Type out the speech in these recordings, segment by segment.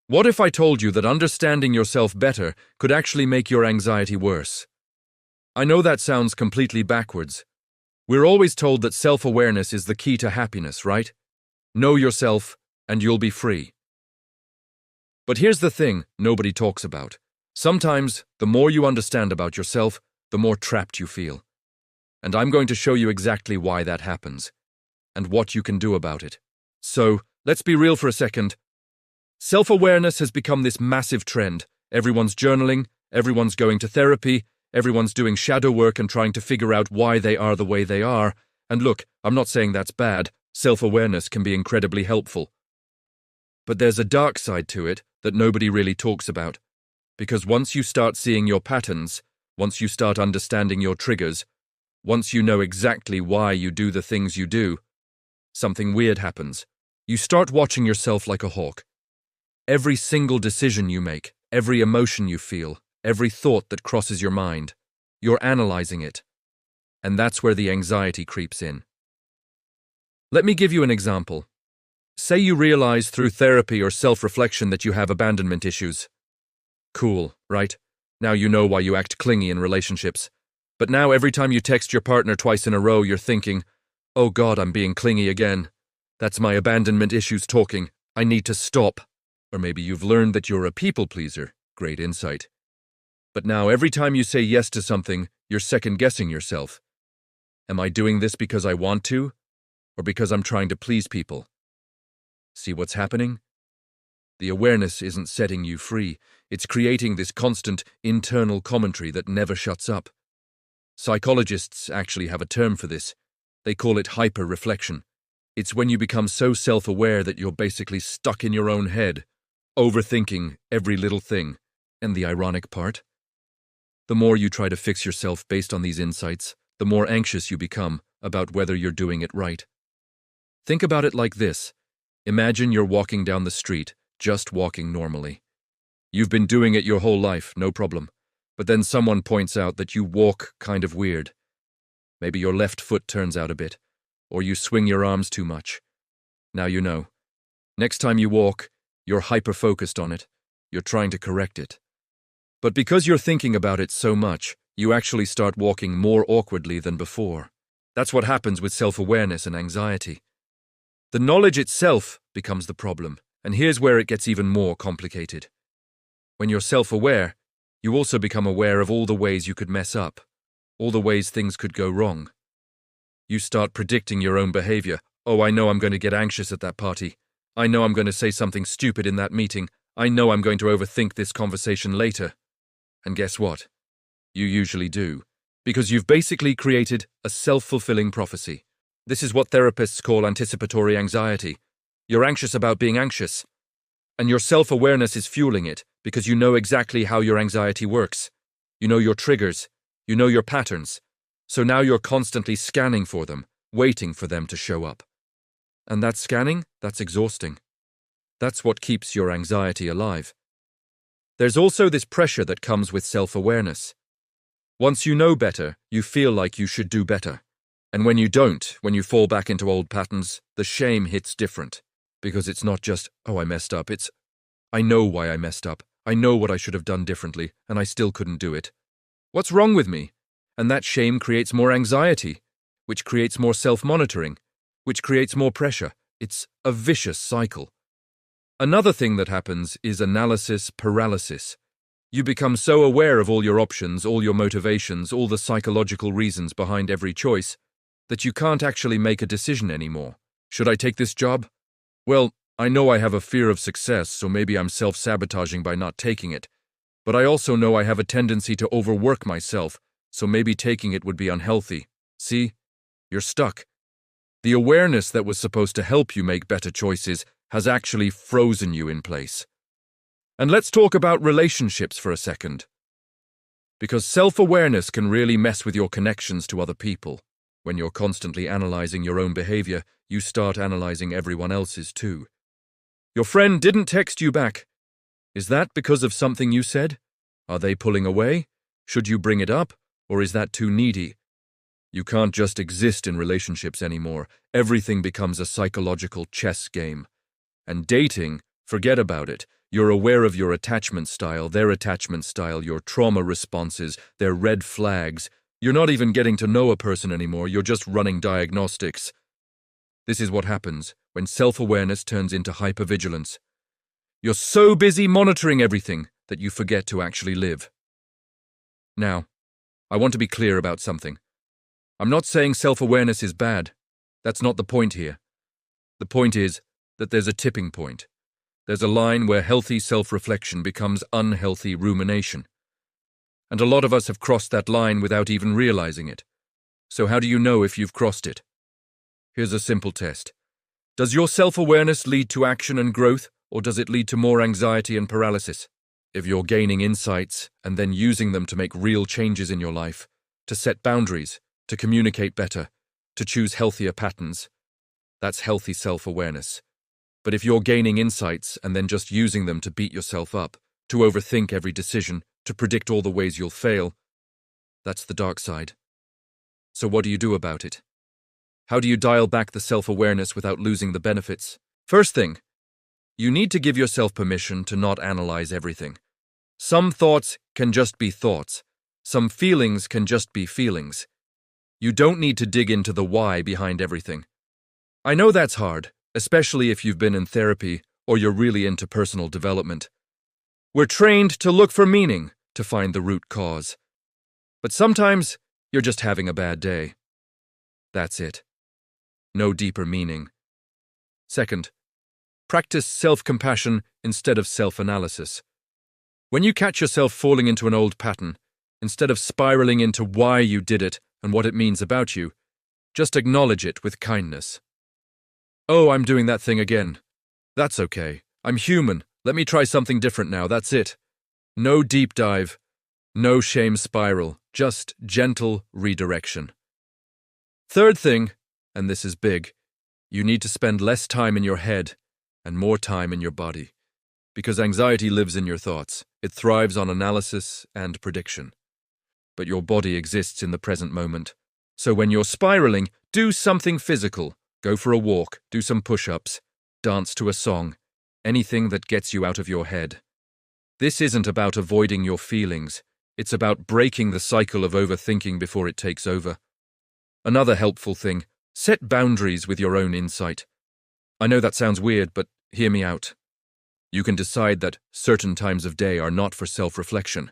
What if I told you that understanding yourself better could actually make your anxiety worse? I know that sounds completely backwards. We're always told that self-awareness is the key to happiness, right? Know yourself, and you'll be free. But here's the thing nobody talks about. Sometimes, the more you understand about yourself, the more trapped you feel. And I'm going to show you exactly why that happens, and what you can do about it. So, let's be real for a second. Self-awareness has become this massive trend. Everyone's journaling, everyone's going to therapy, everyone's doing shadow work and trying to figure out why they are the way they are. And look, I'm not saying that's bad. Self-awareness can be incredibly helpful. But there's a dark side to it that nobody really talks about. Because once you start seeing your patterns, once you start understanding your triggers, once you know exactly why you do the things you do, something weird happens. You start watching yourself like a hawk. Every single decision you make, every emotion you feel, every thought that crosses your mind, you're analyzing it. And that's where the anxiety creeps in. Let me give you an example. Say you realize through therapy or self-reflection that you have abandonment issues. Cool, right? Now you know why you act clingy in relationships. But now every time you text your partner twice in a row, you're thinking, oh God, I'm being clingy again. That's my abandonment issues talking. I need to stop. Or maybe you've learned that you're a people pleaser. Great insight. But now every time you say yes to something, you're second-guessing yourself. Am I doing this because I want to? Or because I'm trying to please people? See what's happening? The awareness isn't setting you free. It's creating this constant internal commentary that never shuts up. Psychologists actually have a term for this. They call it hyper-reflection. It's when you become so self-aware that you're basically stuck in your own head, overthinking every little thing. And the ironic part? The more you try to fix yourself based on these insights, the more anxious you become about whether you're doing it right. Think about it like this. Imagine you're walking down the street, just walking normally. You've been doing it your whole life, no problem. But then someone points out that you walk kind of weird. Maybe your left foot turns out a bit, or you swing your arms too much. Now you know. Next time you walk, you're hyper-focused on it. You're trying to correct it. But because you're thinking about it so much, you actually start walking more awkwardly than before. That's what happens with self-awareness and anxiety. The knowledge itself becomes the problem, and here's where it gets even more complicated. When you're self-aware, you also become aware of all the ways you could mess up, all the ways things could go wrong. You start predicting your own behavior. Oh, I know I'm going to get anxious at that party. I know I'm going to say something stupid in that meeting. I know I'm going to overthink this conversation later. And guess what? You usually do, because you've basically created a self-fulfilling prophecy. This is what therapists call anticipatory anxiety. You're anxious about being anxious, and your self-awareness is fueling it because you know exactly how your anxiety works. You know your triggers, you know your patterns, so now you're constantly scanning for them, waiting for them to show up. And that scanning, that's exhausting. That's what keeps your anxiety alive. There's also this pressure that comes with self-awareness. Once you know better, you feel like you should do better. And when you don't, when you fall back into old patterns, the shame hits different. Because it's not just, oh, I messed up, it's, I know why I messed up. I know what I should have done differently, and I still couldn't do it. What's wrong with me? And that shame creates more anxiety, which creates more self-monitoring, which creates more pressure. It's a vicious cycle. Another thing that happens is analysis paralysis. You become so aware of all your options, all your motivations, all the psychological reasons behind every choice, that you can't actually make a decision anymore. Should I take this job? Well, I know I have a fear of success, so maybe I'm self-sabotaging by not taking it. But I also know I have a tendency to overwork myself, so maybe taking it would be unhealthy. See? You're stuck. The awareness that was supposed to help you make better choices has actually frozen you in place. And let's talk about relationships for a second. Because self-awareness can really mess with your connections to other people. When you're constantly analyzing your own behavior, you start analyzing everyone else's too. Your friend didn't text you back. Is that because of something you said? Are they pulling away? Should you bring it up? Or is that too needy? You can't just exist in relationships anymore. Everything becomes a psychological chess game. And dating, forget about it. You're aware of your attachment style, their attachment style, your trauma responses, their red flags. You're not even getting to know a person anymore, you're just running diagnostics. This is what happens when self-awareness turns into hypervigilance. You're so busy monitoring everything that you forget to actually live. Now, I want to be clear about something. I'm not saying self-awareness is bad. That's not the point here. The point is that there's a tipping point. There's a line where healthy self-reflection becomes unhealthy rumination. And a lot of us have crossed that line without even realizing it. So how do you know if you've crossed it? Here's a simple test. Does your self-awareness lead to action and growth, or does it lead to more anxiety and paralysis? If you're gaining insights and then using them to make real changes in your life, to set boundaries, to communicate better, to choose healthier patterns, that's healthy self-awareness. But if you're gaining insights and then just using them to beat yourself up, to overthink every decision, to predict all the ways you'll fail, that's the dark side. So what do you do about it? How do you dial back the self-awareness without losing the benefits? First thing, you need to give yourself permission to not analyze everything. Some thoughts can just be thoughts. Some feelings can just be feelings. You don't need to dig into the why behind everything. I know that's hard, especially if you've been in therapy or you're really into personal development. We're trained to look for meaning, to find the root cause. But sometimes you're just having a bad day. That's it. No deeper meaning. Second, practice self-compassion instead of self-analysis. When you catch yourself falling into an old pattern, instead of spiraling into why you did it and what it means about you, just acknowledge it with kindness. Oh, I'm doing that thing again. That's okay. I'm human. Let me try something different now. That's it. No deep dive. No shame spiral. Just gentle redirection. Third thing, and this is big, you need to spend less time in your head and more time in your body. Because anxiety lives in your thoughts. It thrives on analysis and prediction. But your body exists in the present moment. So when you're spiraling, do something physical. Go for a walk, do some push-ups, dance to a song, anything that gets you out of your head. This isn't about avoiding your feelings. It's about breaking the cycle of overthinking before it takes over. Another helpful thing, set boundaries with your own insight. I know that sounds weird, but hear me out. You can decide that certain times of day are not for self-reflection.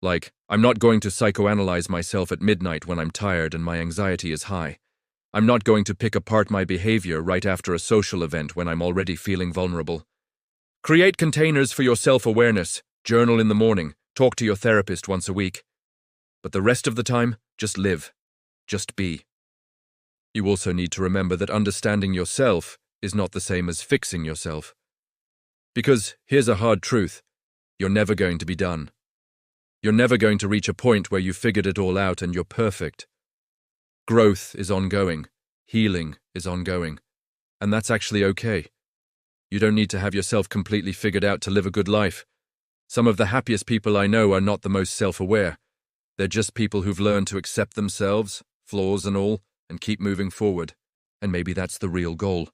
Like, I'm not going to psychoanalyze myself at midnight when I'm tired and my anxiety is high. I'm not going to pick apart my behavior right after a social event when I'm already feeling vulnerable. Create containers for your self-awareness, journal in the morning, talk to your therapist once a week. But the rest of the time, just live. Just be. You also need to remember that understanding yourself is not the same as fixing yourself. Because here's a hard truth, you're never going to be done. You're never going to reach a point where you've figured it all out and you're perfect. Growth is ongoing, healing is ongoing, and that's actually okay. You don't need to have yourself completely figured out to live a good life. Some of the happiest people I know are not the most self-aware. They're just people who've learned to accept themselves, flaws and all, and keep moving forward. And maybe that's the real goal.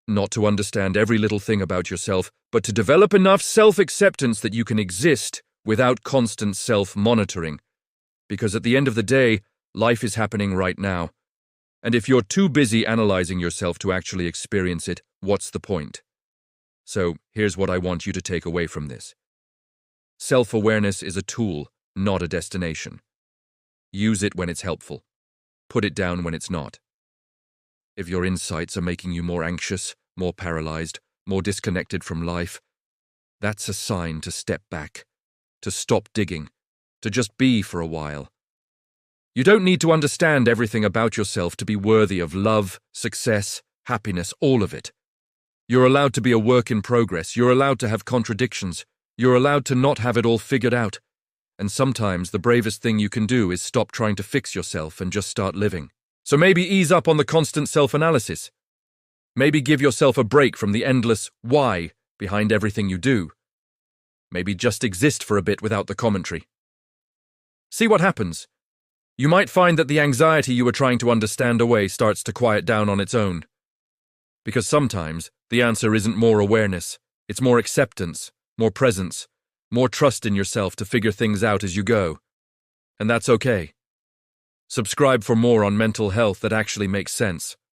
Not to understand every little thing about yourself, but to develop enough self-acceptance that you can exist without constant self-monitoring. Because at the end of the day, life is happening right now. And if you're too busy analyzing yourself to actually experience it, what's the point? So, here's what I want you to take away from this. Self-awareness is a tool, not a destination. Use it when it's helpful. Put it down when it's not. If your insights are making you more anxious, more paralyzed, more disconnected from life, that's a sign to step back, to stop digging, to just be for a while. You don't need to understand everything about yourself to be worthy of love, success, happiness, all of it. You're allowed to be a work in progress. You're allowed to have contradictions. You're allowed to not have it all figured out. And sometimes the bravest thing you can do is stop trying to fix yourself and just start living. So maybe ease up on the constant self-analysis. Maybe give yourself a break from the endless why behind everything you do. Maybe just exist for a bit without the commentary. See what happens. You might find that the anxiety you were trying to understand away starts to quiet down on its own. Because sometimes the answer isn't more awareness, It's more acceptance, more presence, more trust in yourself to figure things out as you go. And that's okay. Subscribe for more on mental health that actually makes sense.